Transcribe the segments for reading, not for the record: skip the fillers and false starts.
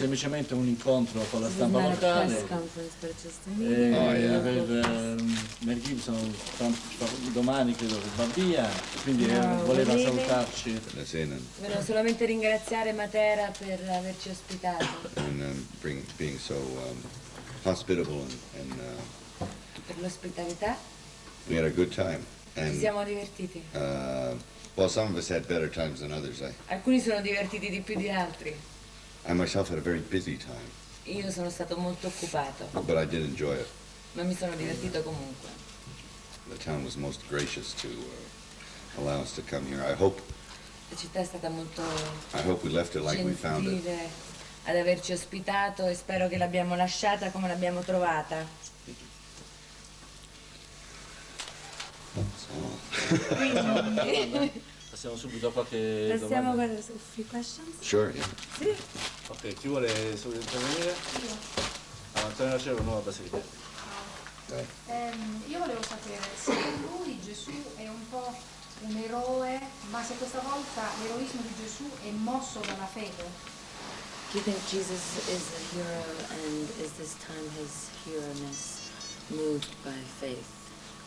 semplicemente un incontro con la stampa Not a locale press conference, but just a meeting. per Mel Gibson domani credo che va via, quindi No, voleva we're leaving. salutarci. Volevo solamente ringraziare Matera per averci ospitato. And being so hospitable and Per l'ospitalità. we had a good time. Ci And siamo divertiti. well, some of us had better times than others. Alcuni sono divertiti di più di altri. I myself had a very busy time, Io sono stato molto occupato, but I did enjoy it. ma mi sono divertito comunque. The town was most gracious to allow us to come here. I hope La città è stata molto we left it like we found it. gentile ad averci ospitato e spero che l'abbiamo lasciata come l'abbiamo trovata. Quindi Passiamo subito a qualche passiamo domanda. a few questions. Sure, yeah. Sì. Ok, chi vuole subito intervenire? Antonio Lacervo, Nuova Basilicata. Io volevo sapere se per lui Gesù è un po' un eroe, ma se questa volta l'eroismo di Gesù è mosso dalla fede. Do you think Jesus is a hero, and is this time his hero-ness moved by faith,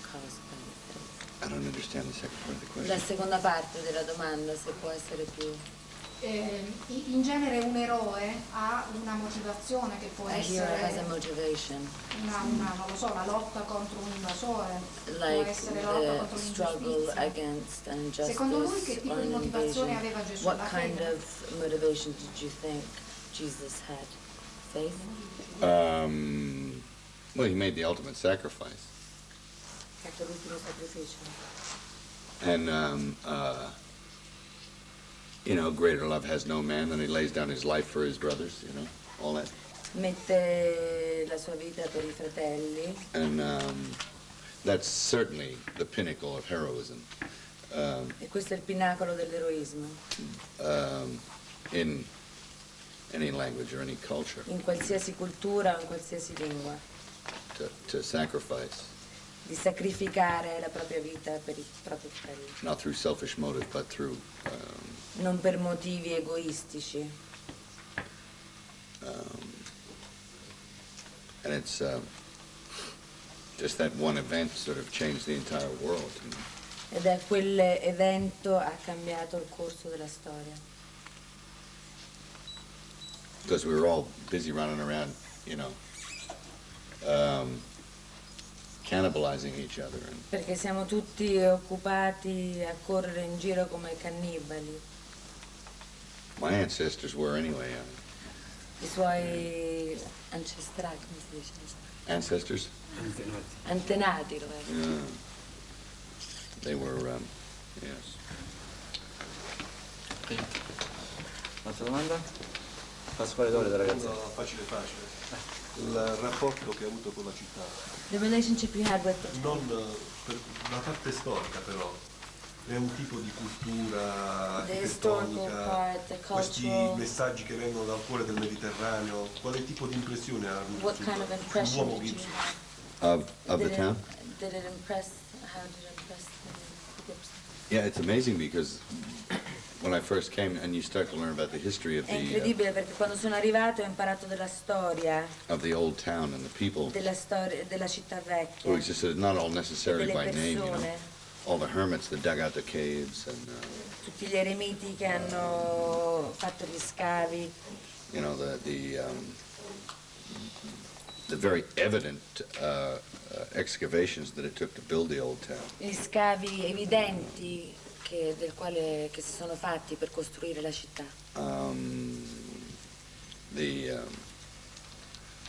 caused by faith? I don't understand the second part of the La question. seconda parte della domanda, se può essere più... In genere un eroe ha una motivazione che può A hero has a essere motivation, non lo so, la lotta contro un invasore, può like essere la lotta the contro struggle l'ingiustizia. against Secondo lui che injustice tipo or di an motivazione invasion. aveva Gesù? What La kind fede? of motivation did you think Jesus had? Faith? Well, he made the ultimate sacrifice. Ha fatto l'ultimo sacrificio. And, greater love has no man than he lays down his life for his brothers, all that. Mette la sua vita per i fratelli. And that's certainly the pinnacle of heroism E questo è il pinacolo dell'eroismo. in any language or any culture, In qualsiasi cultura o in qualsiasi lingua. to sacrifice, Di sacrificare la propria vita per i propri fratelli. not through selfish motive, but through Non per motivi egoistici. and it's just that one event sort of changed the entire world. Ed è quell'evento ha cambiato il corso della storia. Because we were all busy running around, cannibalizing each other. And Perché siamo tutti occupati a correre in giro come cannibali. my ancestors were anyway. I suoi ancestrali, come si dice? Ancestors? Antenati lo erano. Yeah. They were, yes. Ok. Un'altra domanda? Pasquale Dore da ragazzi. Facile. Il rapporto che ha avuto con la città, The relationship you had with the non per la parte storica però, è un tipo di cultura The historical architettonica, part, the questi cultural- messaggi che vengono dal cuore del Mediterraneo, quale tipo di impressione ha avuto What kind of impression sull'uomo did you Gibson? have? Of the Did town? Did it impress, how did it impress the Gibson? Yeah, it's amazing because when I first came and you start to learn about the history È incredibile perché quando sono arrivato ho imparato della storia, of the old town and the people della storia della città who vecchia, existed, not all necessarily delle by name, persone, all the hermits that dug out the caves and, tutti gli eremiti che hanno fatto gli scavi, the very evident excavations that it took to build the old town. gli scavi evidenti che si sono fatti per costruire la città.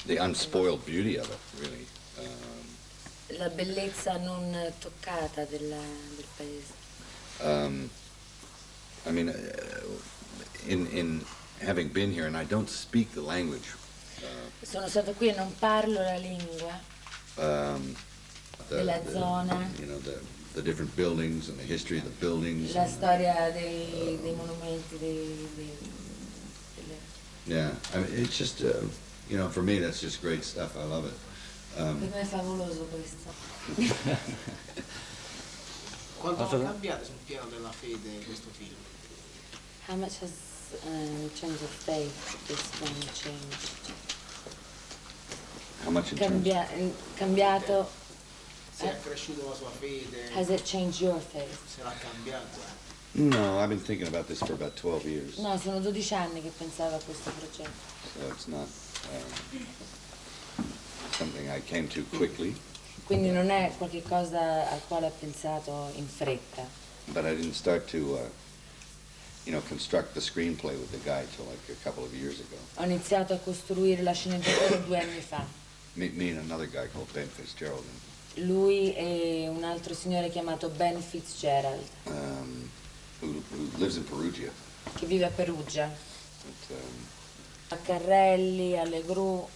The unspoiled beauty of it, really. La bellezza non toccata del paese. I mean, in having been here, and I don't speak the language. Sono stato qui e non parlo la lingua della zona, The different buildings and the history of the buildings. la storia dei monumenti, Yeah, I mean, it's just, for me, that's just great stuff. I love it. per me è favoloso questo. Quanto ha cambiato sul piano della fede questo film? How much has in terms of faith this film changed? How much in terms? Cambiato. Se è cresciuto la sua fede, Has it changed your faith? se l'ha cambiato. No, I've been thinking about this for about 12 years. No, sono 12 anni che pensavo a questo progetto. So it's not something I came to quickly, Quindi non è qualcosa al quale ho pensato in fretta. but I didn't start to, construct the screenplay with the guy till like a couple of years ago. Ho iniziato a costruire la sceneggiatura 2 anni fa. Me and another guy called Ben Fitzgerald, Lui e un altro signore chiamato Ben Fitzgerald, who lives in Perugia. che vive a Perugia. But, A carrelli, alle gru.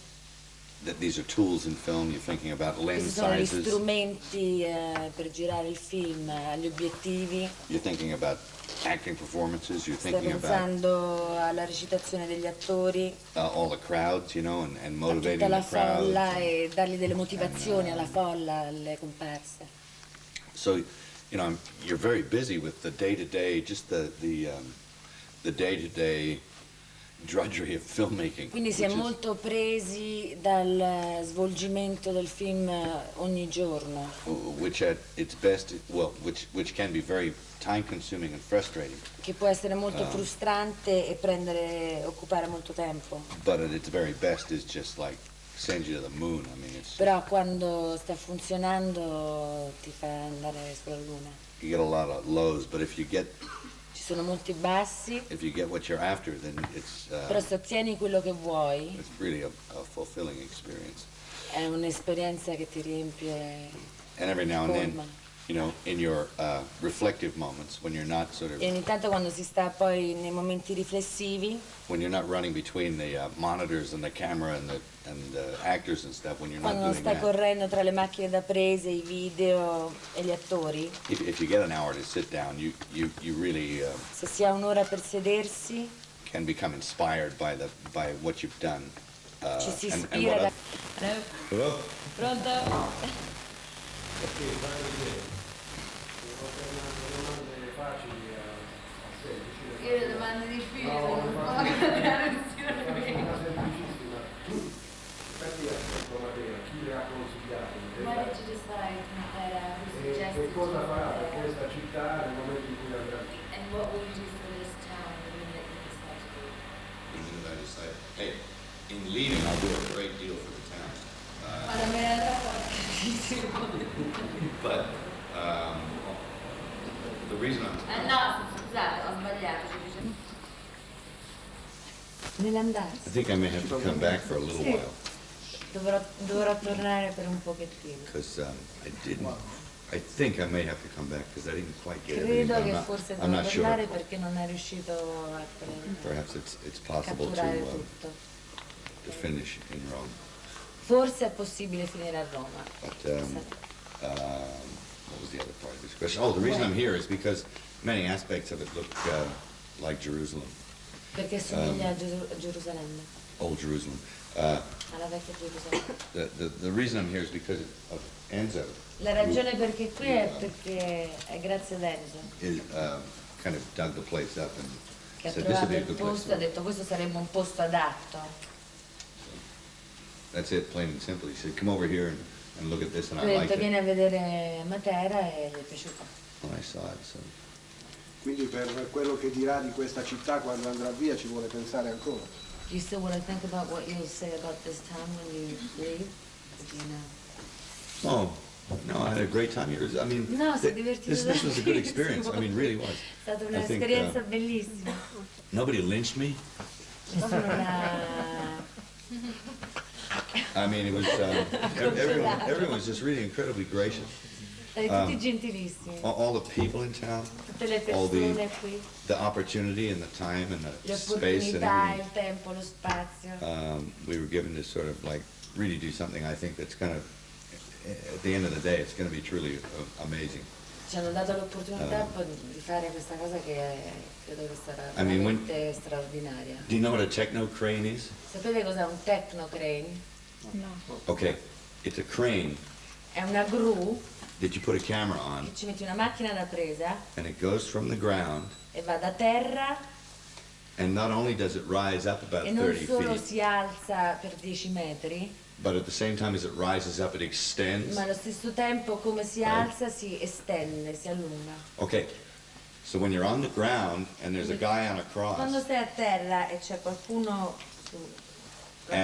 that these are tools in film. You're thinking about Questi lens sono gli sizes. strumenti per girare il film, gli obiettivi. You're thinking about acting performances. You're Stai thinking about pensando alla recitazione degli attori, all the crowds, and a motivating tutta la the crowd. folla e dargli delle motivazioni alla folla, alle comparse. So, you're very busy with the day-to-day, just the day-to-day drudgery of filmmaking. Quindi si è which is- molto presi dal svolgimento del film ogni giorno, which at its best, which can be very time-consuming and frustrating, che può essere molto frustrante e occupare molto tempo. but at its very best is just like sends you to the moon. I mean, Però quando sta funzionando ti fa andare sulla luna. you get a lot of lows, but if you get Ci sono molti bassi, what you're after, then però se ottieni quello che vuoi it's really a fulfilling experience. è un'esperienza che ti riempie And every now and then, colma. in your reflective moments, when you're not sort of E ogni tanto quando si sta poi nei momenti riflessivi, when you're not running between the monitors and the camera and the actors and stuff, when you're not quando non doing stai that, correndo tra le macchine da prese, i video e gli attori, if you get an hour to sit down, you really se si ha un'ora per sedersi, can become inspired by what you've done. ci si and ispira what da... Hello? Pronto? Io le domande difficili sono un po' la Why did you decide Matera? Who suggested cosa farà per Matera? questa città nel momento in cui andrà? And what will you do for this town when you decide to do? Even if I decide, hey, in leaving, I'll do a great deal for the town. Guarda, me ne andrà fortissimo. But the reason I'm No, scusate, ho sbagliato. Nell'andare. I think I may have to come back for a little Sì. while Dovrò tornare per un pochettino. because I think I may have to come back because I didn't quite get everything. Credo But che forse I'm devo not sure. tornare perché non è riuscito a Perhaps it's possible catturare tutto. to finish in Rome. Forse è possibile finire a Roma. But what was the other part of this question? Oh, the reason I'm here is because many aspects of it look like Jerusalem, Perché somiglia a Gerusalemme, old Jerusalem. alla vecchia Gerusalemme. The reason I'm here is because of Enzo. La ragione perché qui è perché è grazie ad Enzo Is kind of dug the place up and che ha said this would trovato be a il good place. posto, ha detto questo sarebbe un posto adatto. That's it, plain and simple. He said, come over here and look at this, and I Lui ha liked detto vieni it. a vedere Matera e gli è piaciuto. When I saw it, so Quindi per quello che dirà di questa città quando andrà via ci vuole pensare ancora. Do you still want to think about what you'll say about this town when you leave? Or do you know? oh no, I had a great time here. I mean, No, si è divertito this was a good tantissimo. experience. I mean, really was. È stata I think, un'esperienza bellissima. Nobody lynched me. Nessuno l'ha... I mean, it was everyone was just really incredibly gracious. Tutti gentilissimi. All the people in town, Tutte le all persone qui. the opportunity and the time and Le the space and opportunità, everything. il tempo, lo spazio. We were given to sort of like really do something. I think that's kind of at the end of the day, it's going to be truly amazing. Ci hanno dato l'opportunità poi di fare questa cosa che credo che sarà I mean, veramente straordinaria. Do you know what a techno crane is? Sapete cos'è un techno crane? Okay, it's a crane È una gru that you put a camera on, che ci metti una macchina da presa and it goes from the ground e va da terra And not only does it rise up about E non 30 solo feet, si alza per 10 metri, but at the same time as it rises up, it extends. ma allo stesso tempo come si alza si estende, si allunga. Okay, so when you're on the ground and there's a guy on a Quando cross, stai a terra e c'è qualcuno sulla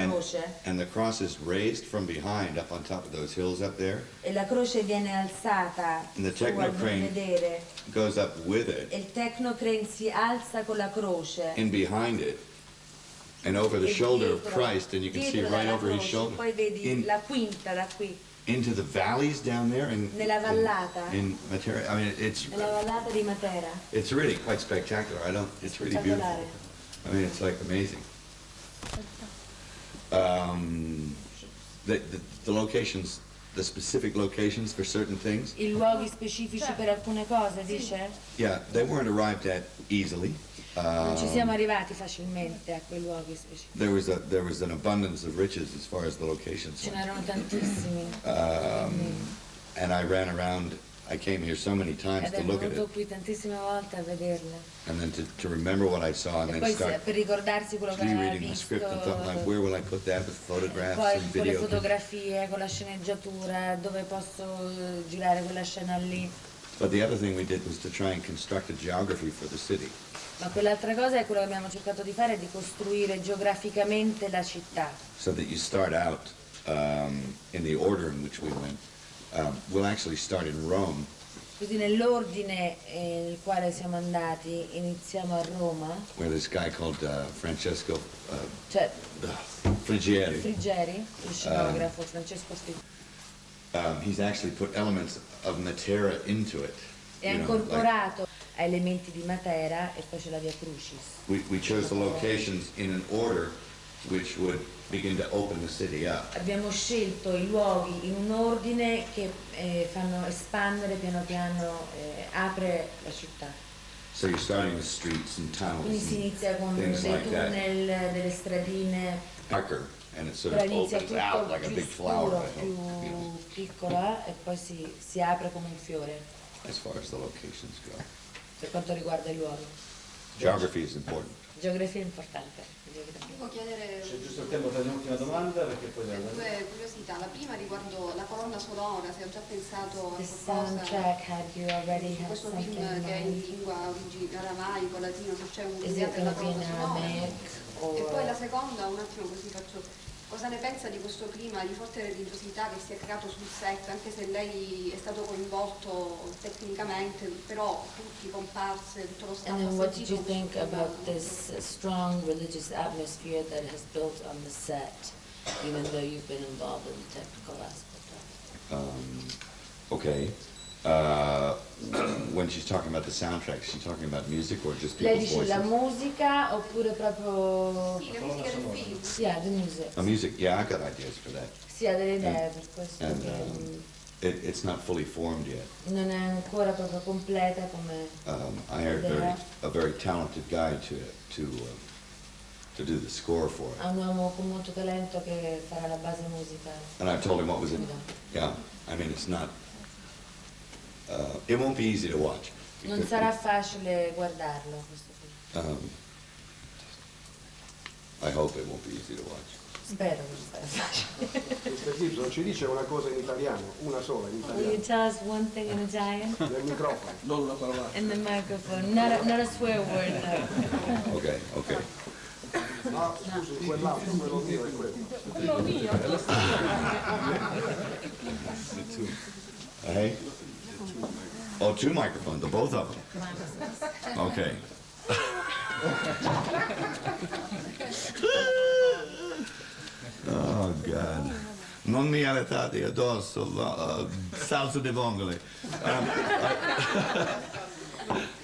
croce and the cross is raised from behind up on top of those hills up there, e la croce viene alzata And the su al technocrane- vedere goes up with it, e il technocrane si alza con la croce and behind it, and over the e shoulder of dietro- Christ, and you can see dietro right dalla over his croce, shoulder, poi vedi la quinta da qui, into the valleys down there nella vallata, in Matera. I mean, nella vallata di Matera. it's really quite spectacular. It's really beautiful. Spettacolare. I mean, it's like amazing. The locations, the specific locations for certain things, I luoghi specifici per alcune cose, dice? yeah, they weren't arrived at easily. Non ci siamo arrivati facilmente a quei luoghi specifici. There was an abundance of riches as far as the locations Ce went. n'erano tantissimi. And I ran around, I came here so many times Ed to è look at venuto it, qui tantissime volte a vederle. and then to remember what I saw, and E then poi start per ricordarsi quello che aveva rereading the visto. script and thought like, where will I put that with photographs Poi and con le video? fotografie, con la sceneggiatura, dove posso girare quella scena lì. But the other thing we did was to try and construct a geography for the city. Ma quell'altra cosa è quello che abbiamo cercato di fare, di costruire geograficamente la città. So that you start out in the order in which we went. We'll actually start in Rome, Così nell'ordine nel quale siamo andati, iniziamo a Roma, where this guy called Francesco cioè Frigieri, Friggeri, il scenografo Francesco Friggeri, he's actually put elements of Matera into it. e ha You know, incorporato a elementi di Matera e poi c'è la Via Crucis. we chose the locations in an order which would begin to open the city up. Abbiamo scelto i luoghi in un ordine che fanno espandere piano piano, apre la città. So you're starting with streets and Quindi tunnels si and inizia con dei things like that. tunnel, delle stradine, Pucker, and it sort però of inizia opens out tutto like a più big flower, scuro, I hope, you know, più piccola e poi si apre come un fiore as far as the locations go. per quanto riguarda i luoghi. Geography is important. Geografia è importante. Devo chiedere C'è giusto il tempo per un'ultima domanda perché poi due curiosità. La prima riguardo la colonna sonora, se ho già pensato a The qualcosa soundtrack, have you already su had questo something film in che è in mind? lingua aramaico, latino, se c'è Is un'idea it della going to be in colonna sonora. Aramaic E poi la or seconda, un attimo così faccio, cosa ne pensa di questo clima di forte religiosità che si è creato sul set, anche se lei è stato coinvolto tecnicamente, però tutti, comparse, tutto lo staff and then ha what did sentito you think questo clima? about this strong religious atmosphere that has built on the set, even though you've been involved in the technical aspect of it? Okay. When she's talking about the soundtrack, is she talking about music or just Lei people's dice la voices? musica oppure proprio Sì, le musiche del film. yeah, the music. Music, yeah, I've got ideas for that. Si ha delle idee per questo And che it's not fully formed yet. non è ancora proprio completa come I hired a very talented guy to do the score for it. ha un uomo con molto talento che farà la base musicale. And I told him what was in. Yeah, I mean it's not. It won't be easy to watch. Non sarà facile guardarlo questo film. I hope it won't be easy to watch. Spero che non sarà facile. Mr. Gibson ci dice una cosa in italiano, una sola in Will you italiano, tell us one thing in Italian? nel microfono. non una parola. In the microphone. Not a swear word, no. Okay, okay. No, scusi, quell'altro, quello mio è quello. Hey? Oh, two microphones, the both of them. Okay. Oh God. Non mi arretate addosso, salsa di vongole.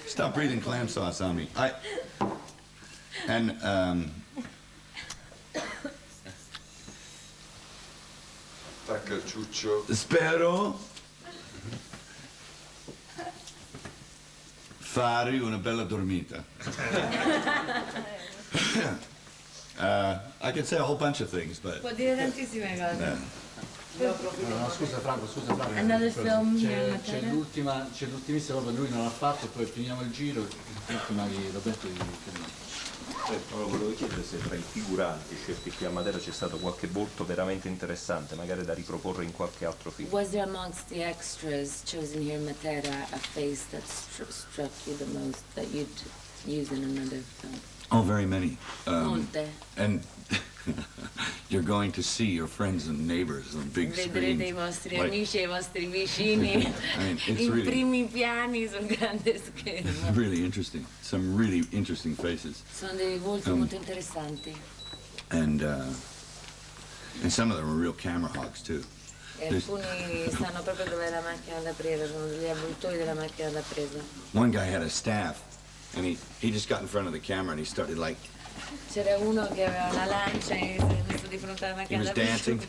Stop breathing clam sauce on me. Tacca il ciuccio. Spero fare una bella dormita. I can say a whole bunch of things, but Può dire tantissime cose. No, scusa Franco. Another film here in C'è Matera? l'ultimissima roba, lui non l'ha fatto e poi finiamo il giro, l'ultima di Roberto di No, volevo chiedere se tra i figuranti scelti qui a Matera c'è stato qualche volto veramente interessante, magari da riproporre in qualche altro film. Was there amongst the extras chosen here in Matera a face that struck you the most that you'd use in another film? Oh, very many. Molte. And you're going to see your friends and neighbors on big Vedrete i screens. vostri Like- amici e i vostri vicini I mean, it's in really- primi piani sul grande schermo. Really interesting. Some really interesting faces. Sono dei volti molto interessanti. And some of them are real camera hogs, too. E alcuni stanno proprio dove è la macchina da presa, sono degli avvoltoi della macchina da presa. One guy had a staff, and he just got in front of the camera and he started like, C'era uno che aveva una lancia e si è messo di fronte alla he macchina was da presa. dancing.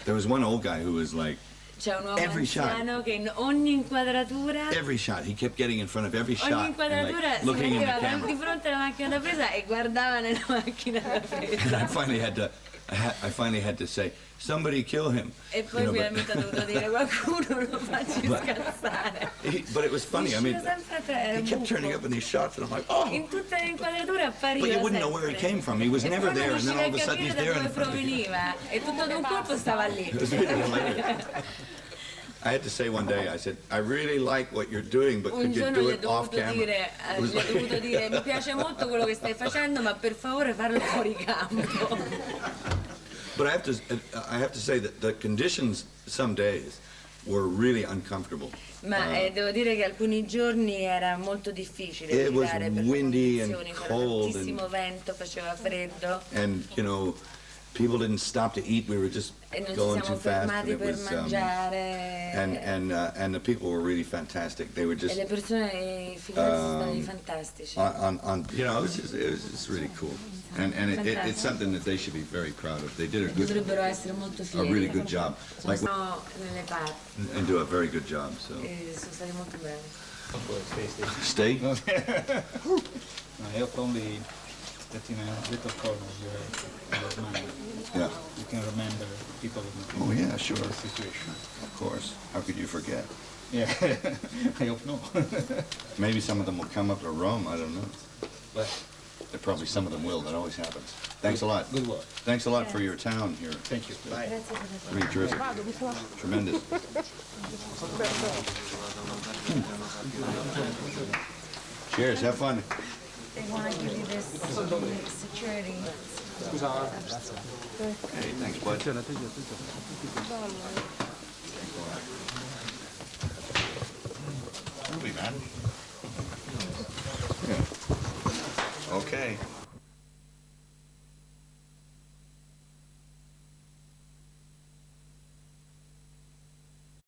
There was one old guy who was like, C'è un uomo every shot. anziano che in ogni inquadratura, every shot, he kept getting in front of every shot, ogni and, inquadratura like, si looking in the metteva camera. di fronte alla macchina da presa e guardava nella macchina da And presa. I finally had to say, somebody kill him. E poi You know, finalmente ho dovuto dire qualcuno lo facci scansare. but it was funny. I mean, Usciva sempre tre, era he kept buffo. turning up in these shots, and I'm like, oh. In tutte le inquadrature appariva But you wouldn't know where he sempre. came from. He was E never poi non there, and then riuscivi all of a a sudden he's capire there da in dove front of you. proveniva e tutto d'un colpo stava lì. It was really hilarious. I had to say one day, I said, I really like what you're doing, but Un could you giorno do gli ho it off dovuto camera? dire, It was gli ho dovuto dire mi piace molto quello che stai facendo, ma per favore farlo fuori campo. But I have to say that the conditions some days were really uncomfortable. Ma devo dire che alcuni giorni era molto difficile It was girare per le windy and condizioni, c'era cold tantissimo vento, faceva freddo And, you know, people didn't stop to eat. We were just e non ci going siamo too fast. fermati And it per was, mangiare and the people were really fantastic. They were e just, le persone, i filmati sono stati fantastici. you know, it was just really cool. And it's something that they should be very proud of. They did Dovrebbero essere molto a fieri. really good job. Like, Sono nelle parti and do a very good job. So e sono stati molto bravi. stay. I hope only that in a little corner of your mind Yeah. you can remember people in Oh yeah, sure. the situation. Of course. How could you forget? Yeah, I hope no. Maybe some of them will come up to Rome. I don't know. But Probably some of them will. That always happens. Thanks a lot. good work. Thanks a lot for your town here. Thank you. Grazie per la Really terrific. Tremendous. Cheers. Have fun. They want to give you this security. Hey, thanks, bud. Movie, man. Yeah. Okay.